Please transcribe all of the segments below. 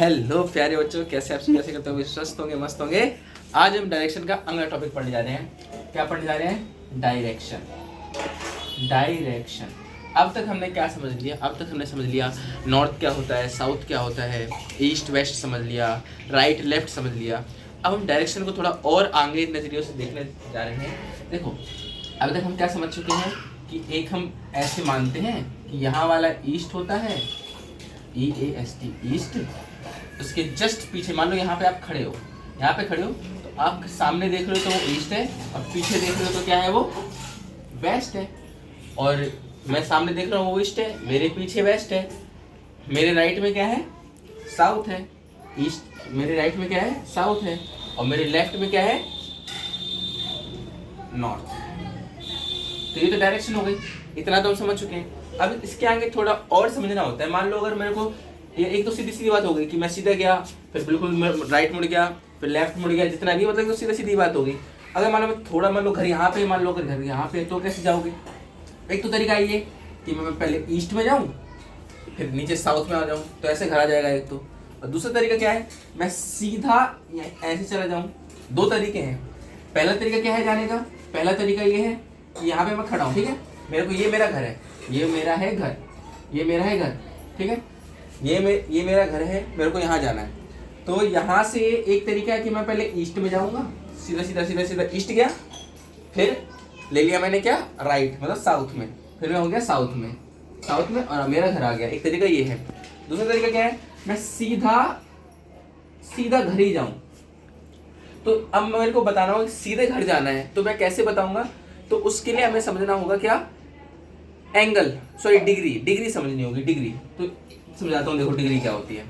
Hello प्यारे बच्चों, कैसे आप कैसे करते होंगे? स्वस्थ होंगे, मस्त होंगे। आज हम डायरेक्शन का अगला टॉपिक पढ़ने जा रहे हैं। क्या पढ़ने जा रहे हैं? डायरेक्शन। डायरेक्शन। अब तक हमने क्या समझ लिया? अब तक हमने समझ लिया नॉर्थ क्या होता है, साउथ क्या होता है, ईस्ट वेस्ट समझ लिया, राइट लेफ्ट समझ लिया। अब हम डायरेक्शन को थोड़ा और आगे नजरियों से देखने जा रहे हैं। देखो, अब तक हम क्या समझ चुके हैं कि एक हम ऐसे मानते हैं कि यहाँ वाला ईस्ट होता है, EAST ईस्ट। उसके जस्ट पीछे मान लो यहाँ पे आप खड़े हो, यहाँ पे खड़े हो तो आप सामने देख रहे हो तो वो ईस्ट है, और पीछे देख रहे हो तो क्या है? वो वेस्ट है। और मैं सामने देख रहा हूँ वो ईस्ट है, मेरे पीछे वेस्ट है, मेरे राइट में क्या है? साउथ है। ईस्ट मेरे राइट में क्या है? साउथ है, और मेरे लेफ्ट में क्या है? नॉर्थ। तो ये तो डायरेक्शन हो गई, इतना तो हम समझ चुके हैं। अब इसके आगे थोड़ा और समझना होता है। मान लो अगर मेरे को ये एक तो सीधी सीधी बात हो गई कि मैं सीधा गया, फिर बिल्कुल राइट मुड़ गया, फिर लेफ्ट मुड़ गया, जितना भी मतलब तो सीधा सीधी बात हो गई। अगर मान लो थोड़ा मान लो घर यहाँ पे, मान लो अगर घर यहाँ पे, तो कैसे जाओगे? एक तो तरीका ये कि मैं पहले ईस्ट में जाऊँ, फिर नीचे साउथ में आ जाऊँ, तो ऐसे घर आ जाएगा एक तो। और दूसरा तरीका क्या है? मैं सीधा ऐसे चला जाऊँ। दो तरीके हैं। पहला तरीका क्या है जाने का? पहला तरीका ये है कि यहाँ पे मैं खड़ा हूँ, ठीक है, मेरे को ये मेरा घर है, ये मेरा है घर, ये मेरा है घर, ठीक है, ये मेरा घर है, मेरे को यहाँ जाना है। तो यहाँ से एक तरीका है कि मैं पहले ईस्ट में जाऊँगा, सीधा सीधा सीधा सीधा ईस्ट गया, फिर ले लिया मैंने क्या? राइट, मतलब साउथ में, फिर मैं हो गया साउथ में और मेरा घर आ गया। एक तरीका ये है। दूसरा तरीका क्या है? मैं सीधा घर ही जाऊँ। तो अब मेरे को बताना होगा कि सीधे घर जाना है, तो मैं कैसे बताऊंगा? तो उसके लिए हमें समझना होगा क्या? एंगल, सॉरी डिग्री समझनी होगी। डिग्री तो समझाता हूँ। देखो डिग्री क्या होती है।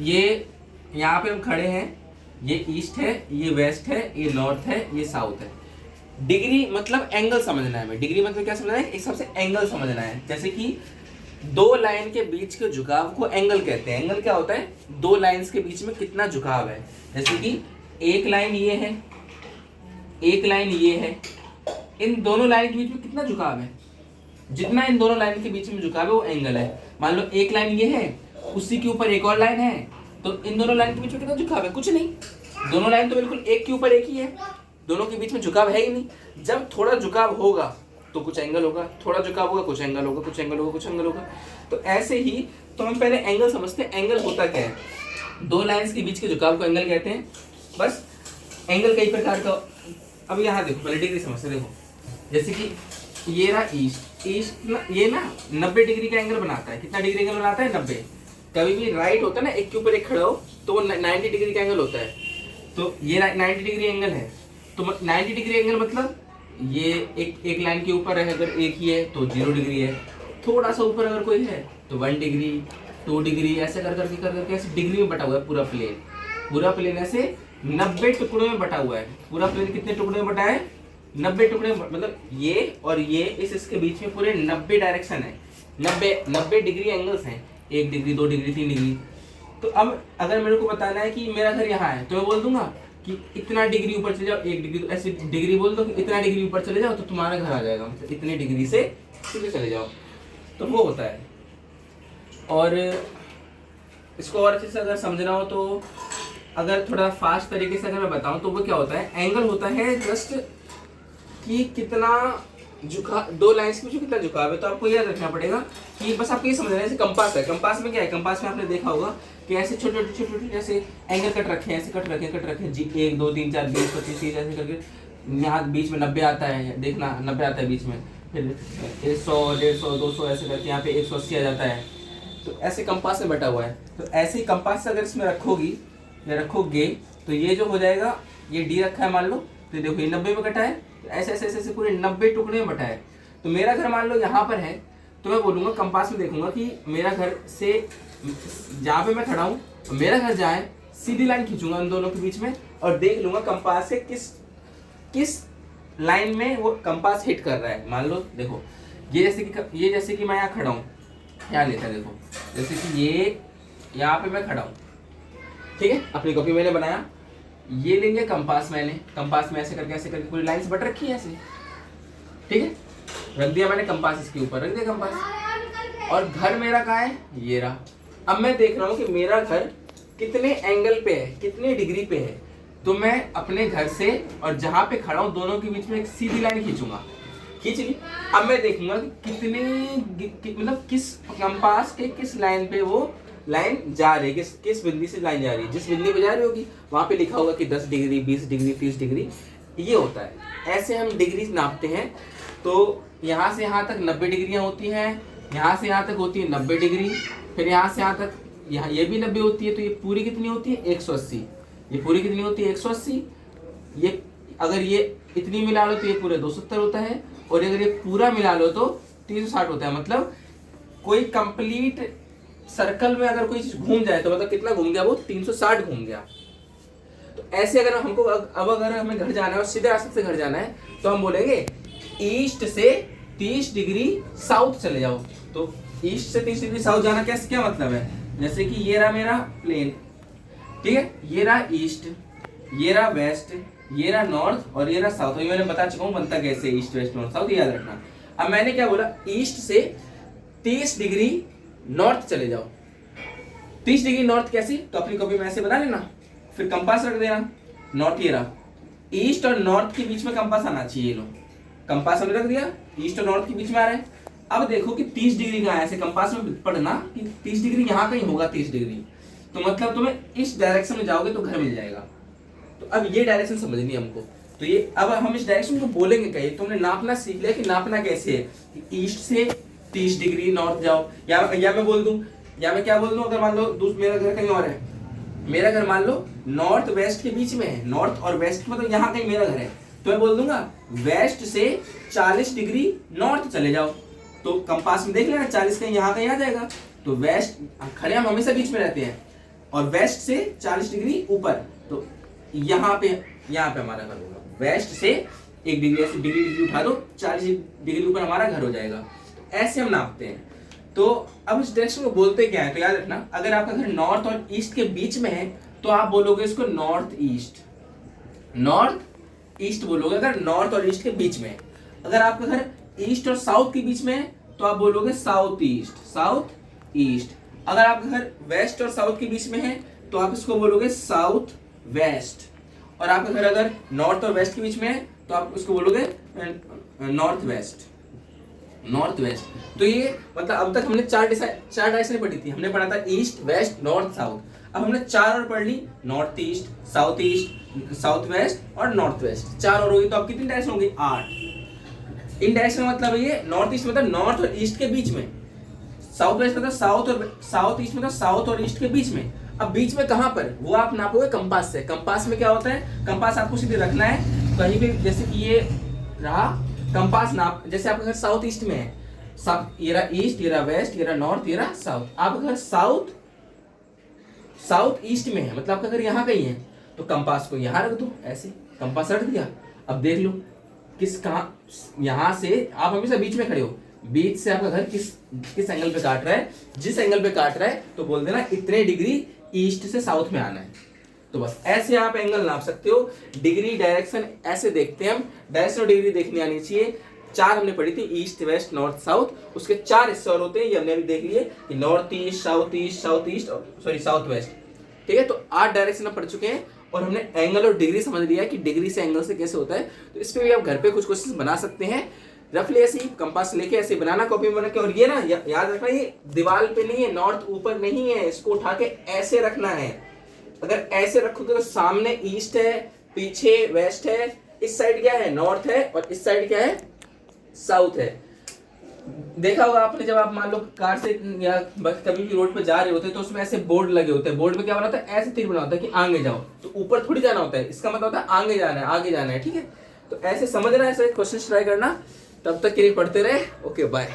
ये यहाँ पे हम खड़े हैं, ये ईस्ट है, ये वेस्ट है, ये नॉर्थ है, ये साउथ है। डिग्री मतलब एंगल समझना है हमें। डिग्री मतलब क्या समझना है? एक सबसे एंगल समझना है। जैसे कि दो लाइन के बीच के झुकाव को एंगल कहते हैं। एंगल क्या होता है? दो लाइंस के बीच में कितना झुकाव है। जैसे कि एक लाइन ये है, एक लाइन ये है, इन दोनों लाइन के बीच में कितना झुकाव है? जितना इन दोनों लाइन के बीच में झुकाव है वो एंगल है। मान लो एक लाइन ये है, उसी के ऊपर एक और लाइन है, तो इन दोनों लाइन के बीच में कितना झुकाव है? कुछ नहीं। दोनों लाइन तो बिल्कुल एक के ऊपर एक ही है, दोनों के बीच में झुकाव है ही नहीं। जब थोड़ा झुकाव होगा तो कुछ एंगल होगा, थोड़ा झुकाव होगा कुछ एंगल होगा, कुछ एंगल होगा, कुछ एंगल होगा। तो ऐसे ही तो हम पहले एंगल समझते हैं। एंगल होता क्या है? दो लाइंस के बीच के झुकाव को एंगल कहते हैं। बस एंगल कई प्रकार का। अब यहाँ देखो, पहले डिग्री समझते। देखो जैसे कि ये रहा ईस्ट, ये ना 90 डिग्री का एंगल बनाता है। कितना डिग्री एंगल बनाता है? 90। कभी भी राइट होता है ना, एक के ऊपर एक खड़ा हो, तो वो 90 डिग्री का एंगल होता है। तो ये 90 डिग्री एंगल है। तो 90 डिग्री एंगल मतलब ये एक लाइन के ऊपर है, अगर एक ही है तो 0 डिग्री है। थोड़ा सा ऊपर अगर कोई है तो 1 डिग्री, 2 डिग्री, ऐसे कर करके ऐसे डिग्री में बटा हुआ है पूरा प्लेन। पूरा प्लेन ऐसे 90 टुकड़ों में बटा हुआ है। पूरा प्लेन कितने टुकड़ों में बटा है? 90 टुकड़े। मतलब ये और ये इसके बीच में पूरे 90 डायरेक्शन है, 90 डिग्री एंगल्स हैं। 1 डिग्री, 2 डिग्री, 3 डिग्री। तो अब अगर मेरे को बताना है कि मेरा घर यहाँ है, तो मैं बोल दूंगा कि इतना डिग्री ऊपर चले जाओ, 1 डिग्री, तो ऐसे डिग्री बोल दो कि इतना डिग्री ऊपर चले जाओ तो तुम्हारा घर आ जाएगा। मतलब इतने डिग्री से सीधे चले जाओ, तो वो होता है। और इसको और अच्छे से अगर समझना हो तो अगर थोड़ा फास्ट तरीके से अगर मैं बताऊं तो वो क्या होता है? एंगल होता है जस्ट कि कितना झुका, दो लाइंस के बीच में कितना झुकाव है। तो आपको याद रखना पड़ेगा कि बस आपको ये समझना है। जैसे कंपास है, कंपास में क्या है? कंपास में आपने देखा होगा कि ऐसे छोटे छोटे जैसे एंगल कट रखे हैं, ऐसे कट रखे जी, 1 2 3 4 20 25 30 ऐसे करके। यहाँ बीच में 90 आता है, देखना 90 आता है बीच में, फिर 100 150 200 ऐसे करके यहाँ पे 180 आ जाता है। तो ऐसे कंपास में बटा हुआ है। तो ऐसे ही कंपास अगर इसमें रखोगी या रखोगे तो ये जो हो जाएगा, ये डी रखा है मान लो, तो देखो ये 90 में कटा है, तो ऐसे ऐसे ऐसे पूरे 90 टुकड़े में बटा है। तो मेरा घर मान लो यहाँ पर है, तो मैं बोलूँगा कंपास में देखूंगा कि मेरा घर से जहाँ पे मैं खड़ा हूँ मेरा घर जाए, सीधी लाइन खींचूंगा उन दोनों के बीच में और देख लूंगा कंपास से किस लाइन में वो कंपास हिट कर रहा है। मान लो देखो ये जैसे कि मैं यहाँ खड़ा हूँ, यहाँ लेते हैं। देखो जैसे कि ये यहाँ पे मैं खड़ा हूँ, ठीक है, अपनी कॉपी मैंने बनाया, ये लेंगे कंपास, मैंने कंपास में ऐसे करके पूरी लाइंस बट रखी है ऐसे, ठीक है, रख दिया मैंने कंपास, इसके ऊपर रख दिया कंपास। और घर मेरा कहाँ है? ये रहा। अब मैं देख रहा हूँ कि मेरा घर कितने एंगल पे है, कितने डिग्री पे है। तो मैं अपने घर से और जहां पे खड़ा हूँ दोनों के बीच में एक सीधी लाइन खींचूंगा, खींच ली। अब मैं देखूंगा कि मतलब किस कंपास के किस लाइन पे वो लाइन जा रही है, किस बिंदु से लाइन जा रही है। जिस बिंदु पे जा रही होगी वहां पे लिखा होगा कि 10 डिग्री, 20 डिग्री, 30 डिग्री, ये होता है। ऐसे हम डिग्री नापते हैं। तो यहाँ से यहाँ तक 90 डिग्रियाँ होती हैं, यहाँ से यहाँ तक होती है 90 डिग्री, फिर यहाँ से यहाँ तक, यहाँ ये भी 90 होती है। तो ये पूरी कितनी होती है? 180। ये पूरी कितनी होती है? 180। ये अगर ये इतनी मिला लो तो ये पूरे 270 होता है, और अगर ये पूरा मिला लो तो 360 होता है। मतलब कोई कंप्लीट सर्कल में अगर कोई चीज घूम जाए तो मतलब कितना घूम गया? वो 360 घूम गया। तो ऐसे अगर हमको अब अगर हमें घर जाना है और सीधे रास्ते से घर जाना है तो हम बोलेंगे ईस्ट से 30 डिग्री साउथ चले जाओ। तो ईस्ट से 30 डिग्री साउथ जाना क्या मतलब है? जैसे कि ये रहा मेरा प्लेन, ठीक है, ये रहा ईस्ट, ये रहा वेस्ट, ये रहा नॉर्थ और ये रहा साउथ। ये मैंने बता चुका हूँ बनता कैसे ईस्ट वेस्ट नॉर्थ साउथ, याद रखना। अब मैंने क्या बोला? ईस्ट से 30 डिग्री नॉर्थ चले जाओ। 30 डिग्री नॉर्थ कैसी? तो अपनी कॉपी में ऐसे बना लेना, फिर कंपास रख देना। नॉर्थ ये रहा, ईस्ट और नॉर्थ के बीच में कंपास आना चाहिए। ये लो कंपास हमने रख दिया, ईस्ट और नॉर्थ के बीच में आ रहा है। अब देखो कि 30 डिग्री कहाँ है, ऐसे कंपास में पढ़ना कि 30 डिग्री यहाँ कहीं होगा। 30 डिग्री तो मतलब तुम्हें इस डायरेक्शन में जाओगे तो घर मिल जाएगा। तो अब ये डायरेक्शन समझनी है हमको। तो ये अब हम इस डायरेक्शन को बोलेंगे कहीं, तुमने नापना सीख लिया कि नापना कैसे है। ईस्ट से 30 डिग्री नॉर्थ जाओ, या मैं बोल दूं, या मैं क्या बोल दूं, अगर मान लो मेरा घर कहीं और है, मेरा घर मान लो नॉर्थ वेस्ट के बीच में है, नॉर्थ और वेस्ट मतलब यहाँ कहीं मेरा घर है, तो मैं बोल दूंगा वेस्ट से 40 डिग्री नॉर्थ चले जाओ। तो कंपास में देख लेना 40 कहीं यहाँ कहीं आ जाएगा। तो वेस्ट, खड़े हम हमेशा बीच में रहते हैं, और वेस्ट से 40 डिग्री ऊपर, तो यहाँ पे हमारा घर होगा। वेस्ट से 1 डिग्री, ऐसे डिग्री उठा दो, 40 डिग्री ऊपर हमारा घर हो जाएगा। तो ऐसे हम नापते हैं। तो अब इस डायरेक्शन को बोलते क्या है? तो याद रखना, अगर आपका घर नॉर्थ और ईस्ट के बीच में है तो आप बोलोगे इसको नॉर्थ ईस्ट। नॉर्थ ईस्ट बोलोगे अगर नॉर्थ और ईस्ट के बीच में है। अगर आपका घर ईस्ट और साउथ के बीच में है तो आप बोलोगे साउथ ईस्ट, साउथ ईस्ट। अगर आपका घर वेस्ट और साउथ के बीच में है तो आप इसको बोलोगे साउथ वेस्ट। और आपका घर अगर नॉर्थ और वेस्ट के बीच में है तो आप उसको बोलोगे नॉर्थ वेस्ट, नॉर्थ वेस्ट। तो ये मतलब अब तक हमने चार डायरेक्शन पढ़ी थी। हमने पढ़ा था ईस्ट वेस्ट नॉर्थ साउथ। अब हमने 4 और पढ़ ली, नॉर्थ ईस्ट, साउथ वेस्ट और नॉर्थ वेस्ट। 4 और होगी तो अब कितनी डायरेक्शन होगी? 8। इन डायरेक्शन मतलब ये नॉर्थ ईस्ट मतलब नॉर्थ और ईस्ट के बीच में, साउथ वेस्ट मतलब साउथ ईस्ट मतलब साउथ और ईस्ट के बीच में। अब बीच में कहां पर, वो आप नापोगे कंपास से। कंपास में क्या होता है? कंपास आपको सीधे रखना है कहीं भी, जैसे कि ये रहा कंपास नाप, जैसे आपका घर साउथ ईस्ट में है, ये रहा ईस्ट, ये रहा वेस्ट, ये रहा नॉर्थ, ये रहा साउथ। आपका घर साउथ ईस्ट में है, मतलब आपका घर यहाँ कहीं है, तो कंपास को यहाँ रख दो, ऐसे कंपास रख दिया। अब देख लो यहाँ से आप हमेशा बीच में खड़े हो, बीच से आपका घर किस एंगल पे काट रहा है। जिस एंगल पे काट रहा है तो बोल देना इतने डिग्री ईस्ट से साउथ में आना है। तो बस ऐसे आप एंगल नाप सकते हो। डिग्री डायरेक्शन ऐसे देखते हैं हम, डायरेक्शन और डिग्री देखनी आनी चाहिए। 4 हमने पढ़ी थी, ईस्ट वेस्ट नॉर्थ साउथ। उसके 4 हिस्से और होते हैं, ये हमने अभी देख लिए कि नॉर्थ ईस्ट, साउथ वेस्ट। ठीक है, तो 8 डायरेक्शन पढ़ चुके हैं और हमने एंगल और डिग्री समझ लिया कि डिग्री से एंगल से कैसे होता है। तो इस पे भी आप घर पे कुछ क्वेश्चन बना सकते हैं। रफली ऐसे ही कंपास लेके ऐसे बनाना, कॉपी में बना के। और ये ना याद रखना, ये दीवार पे नहीं है, नॉर्थ ऊपर नहीं है, इसको उठा के ऐसे रखना है। अगर ऐसे रखोगे तो सामने ईस्ट है, पीछे वेस्ट है, इस साइड क्या है? नॉर्थ है, और इस साइड क्या है? साउथ है। देखा होगा आपने, जब आप मान लो कार से या कभी भी रोड पे जा रहे होते हैं तो उसमें ऐसे बोर्ड लगे होते हैं। बोर्ड में क्या बना होता है? ऐसे तीर बना होता है कि आगे जाओ, तो ऊपर थोड़ी जाना होता है। इसका मतलब होता है आगे जाना है, ठीक है। तो ऐसे समझना, ऐसे क्वेश्चन ट्राई करना। तब तक के लिए पढ़ते रहे। Okay, bye.